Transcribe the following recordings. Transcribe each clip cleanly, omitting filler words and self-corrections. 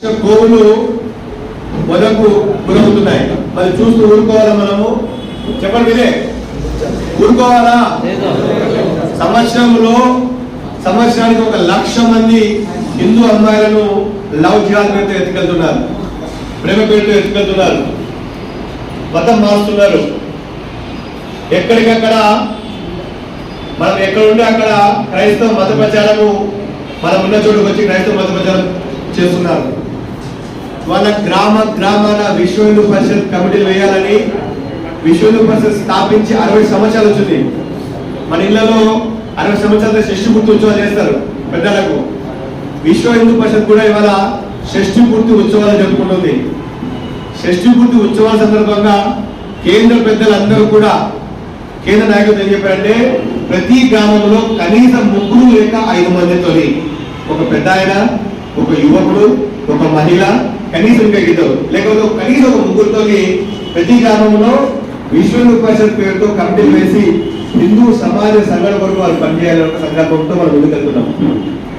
గోవులు వదకు గురవుతున్నాయి. మరి చూస్తూ ఊరుకోవాలా? మనము చెప్పండి, మీరే ఊరుకోవాలా? సంవత్సరానికి 1,00,000 మంది హిందూ అమ్మాయిలను లవ్ జిహాద్ పేరుతో ఎత్తుకెళ్తున్నారు, ప్రేమ పేరుతో ఎత్తుకెళ్తున్నారు, మతం మారుస్తున్నారు. ఎక్కడికక్కడ మనం ఎక్కడుంటే అక్కడ క్రైస్తవ మత ప్రచారము, మనం ఉన్న చోటుకు వచ్చి క్రైస్తవ మత ప్రచారం చేస్తున్నారు. వాళ్ళ గ్రామాన విశ్వ హిందూ పరిషత్ కమిటీలు వేయాలని విశ్వ హిందూ పరిషత్ స్థాపించి 60 సంవత్సరాలు వచ్చింది. మన ఇళ్లలో 60 సంవత్సరాల షష్ఠి పూర్తి ఉత్సవాలు చేస్తారు పెద్దలకు. విశ్వ హిందూ పరిషత్ కూడా ఇవాళ షష్ఠి పూర్తి ఉత్సవాలు జరుపుకుంటుంది. షష్ఠి పూర్తి ఉత్సవాల సందర్భంగా కేంద్ర పెద్దలందరూ కూడా, కేంద్ర నాయకులు ఏం చెప్పారంటే, ప్రతి గ్రామంలో కనీసం 3 లేక 5 మందితో, ఒక పెద్ద ఆయన, ఒక యువకుడు, ఒక మహిళ, కనీసం ఇంకా ఇద్దరు, లేకపోతే కనీసం ఒక 3తో ప్రతి గ్రామంలో విశ్వ హిందూ పరిషత్ పేరుతో కమిటీలు వేసి హిందూ సమాజ సంఘటన కొరకు వారు పనిచేయాలని ఒక సంకల్పంతో మనం ముందుకెళ్తున్నాం.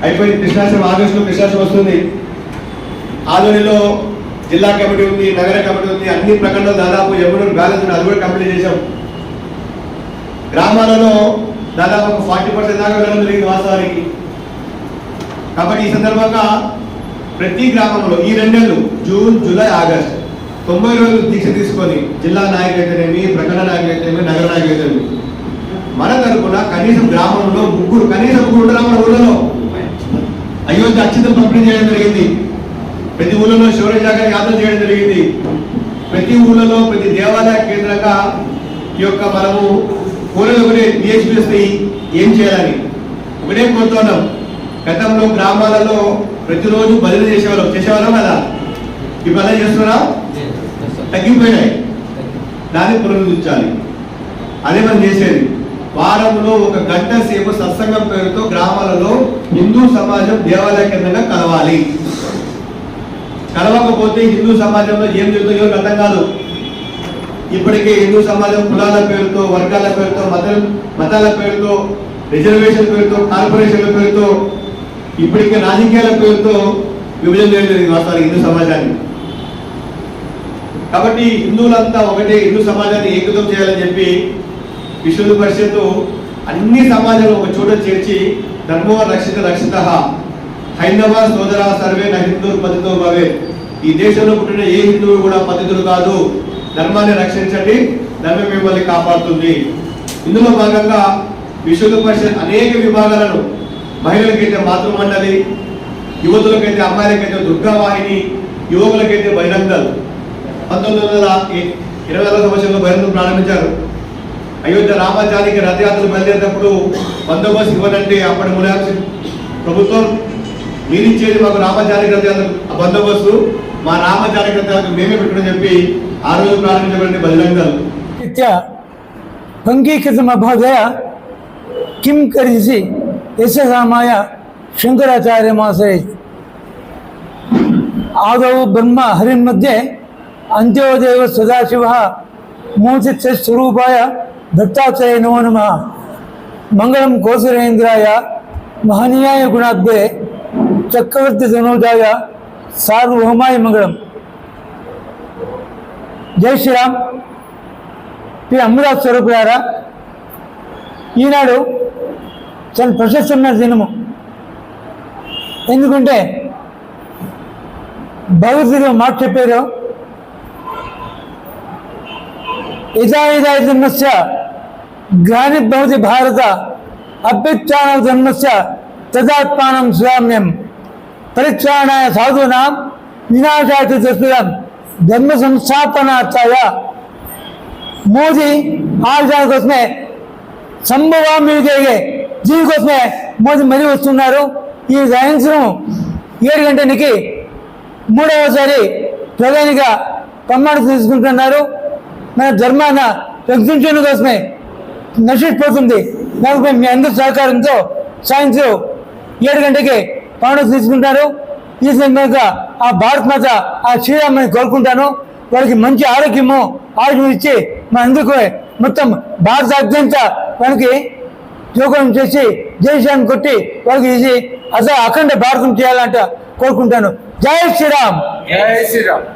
అయిపోయింది కృష్ణాష్టమి, ఆగస్టులో కృష్ణాష్టమి వస్తుంది. ఆదోనిలో జిల్లా కమిటీ ఉంది, నగర కమిటీ ఉంది, అన్ని ప్రకటనలు దాదాపు ఎవరు బ్యాలెన్స్ ఉంది, అది కూడా కంప్లీట్ చేశాం. గ్రామాలలో దాదాపు 40% దాకా వెళ్ళడం జరిగింది వాస్తవానికి. కాబట్టి ఈ సందర్భంగా ప్రతి గ్రామంలో ఈ 2 నెలలు జూన్, జూలై, ఆగస్ట్ 90 రోజులు దీక్ష తీసుకొని జిల్లా నాయకులైతేనేమి, ప్రకటన నాయకులైతేనేమి, నగర నాయకులైతేనేమి, మన తరపున కనీసం గ్రామంలో కనీసం 3 ఉంటారు. మన ఊళ్ళలో అయోధ్య అక్షింతలు పంపిణీ చేయడం జరిగింది. ప్రతి ఊళ్ళలో శివరాజాగర యాత్ర చేయడం జరిగింది. ప్రతి ఊళ్ళలో ప్రతి దేవాలయ కేంద్రంగా ఈ యొక్క మనము కోరేది ఒకటే, బిహెచ్పి ఏం చేయాలని ఒకటే కోరుతున్నాం. గతంలో గ్రామాలలో ప్రతిరోజు బదిలీ చేసేవాళ్ళం కదా, ఈ బదిలీ చేస్తున్నా తగ్గిపోయినాయి. దాన్ని పునరుద్ధరించాలి. అదే మనం చేసేది. వారంలో 1 గంట సేపు సత్సంగం పేరుతో గ్రామాలలో హిందూ సమాజం దేవాలయ కేంద్రంగా కలవాలి. కలవకపోతే హిందూ సమాజంలో ఏం జరుగుతుందో ఎవరికి అర్థం కాదు. ఇప్పటికే హిందూ సమాజం కులాల పేరుతో, వర్గాల పేరుతో, మతాల పేరుతో, రిజర్వేషన్ పేరుతో, కార్పొరేషన్ల పేరుతో, ఇప్పటికే రాజకీయాల పేరుతో విభజన జరిగింది వాస్తవానికి హిందూ సమాజాన్ని. కాబట్టి హిందువులంతా ఒకటే, హిందూ సమాజాన్ని ఏకతం చేయాలని చెప్పి విశ్వ హిందూ పరిషత్ అన్ని సమాజాలు ఒక చోట చేర్చి ధర్మో రక్షిత హైందవ సోదర సర్వే నా హిందూ పతితో భవే, ఈ దేశంలో పుట్టిన ఏ హిందువు కూడా పతితులు కాదు, ధర్మాన్ని రక్షించండి, ధర్మం మిమ్మల్ని కాపాడుతుంది. ఇందులో భాగంగా విశ్వ హిందూ పరిషత్ అనేక విభాగాలను, మహిళలకైతే మాతృమండలి, యువతులకైతే, అమ్మాయిలకైతే దుర్గావాహిని, యువకులకైతే బహిరంగల్ 1924 సంవత్సరంలో బహిరంగం ప్రారంభించారు. అయోధ్య రామజానికి రథయాత్రలు బయలుదేరేటప్పుడు బందోబస్తు ఇవ్వనంటే అప్పటి ములాయం సింగ్ ప్రభుత్వం, మీరిచ్చేది మాకు రామజానికి రథయాత్ర బందోబస్తు, మా రామజానికి రథయాత్ర మేమే పెట్టుకుని చెప్పి ఆ రోజు ప్రారంభించబడింది బహిరంగల్. పంకీకృతమభోదయ కిం కరిసి యశసామాయ శంకరాచార్య మాసరే ఆదౌ బ్రహ్మ హరిన్మధ్యే అంత్యోదేవ సదాశివ మూర్తి స్వరూపాయ దత్తాత్రేయ నమో నమః. మంగళం కోసలేంద్రాయ మహనీయాయ గుణాబ్దే చక్రవర్తి ధనుజాయ సార్వభౌమాయ మంగళం. జై శ్రీరామ్. ఈ అమృత స్వరూపులారా, ఈనాడు చాలా ప్రశస్తమైన దినము. ఎందుకంటే భగవద్గీత మాట చెప్పారు, యథా ధర్మస్య గ్లానిర్భవతి భారత అభ్యుత్థాన ధర్మస్య తదాత్మానం స్వామ్యం పరిత్రాణాయ సాధూనాం వినాశాయ దుష్కృతాం ధర్మ సంస్థాపనార్థాయ. మోదీ ఆర్జానికోసమే సంభవామిగే దీనికోసమే మోదీ మరీ వస్తున్నారు. ఈ సాయంత్రం 7 గంటలకి 3వసారి ప్రధానిగా ప్రమాణం తీసుకుంటున్నారు. మన ధర్మాన్ని రక్షించడం కోసమే నశించిపోతుంది. దానిపై మీ అందరి సహకారంతో సాయంత్రం 7 గంటలకి ప్రమాణం తీసుకుంటారు. ఈ సందర్భంగా ఆ భారత్ మాత, ఆ శ్రీరామని కోరుకుంటాను. వాళ్ళకి మంచి ఆరోగ్యం ఇచ్చి మన అందరికీ మొత్తం భారతాద్యంత మనకి యోగం చేసి జై శ్రీరామ్ కొట్టి వాళ్ళకి అసలు అఖండ భారతం చేయాలంట కోరుకుంటాను. జై శ్రీరామ్. జై శ్రీరామ్.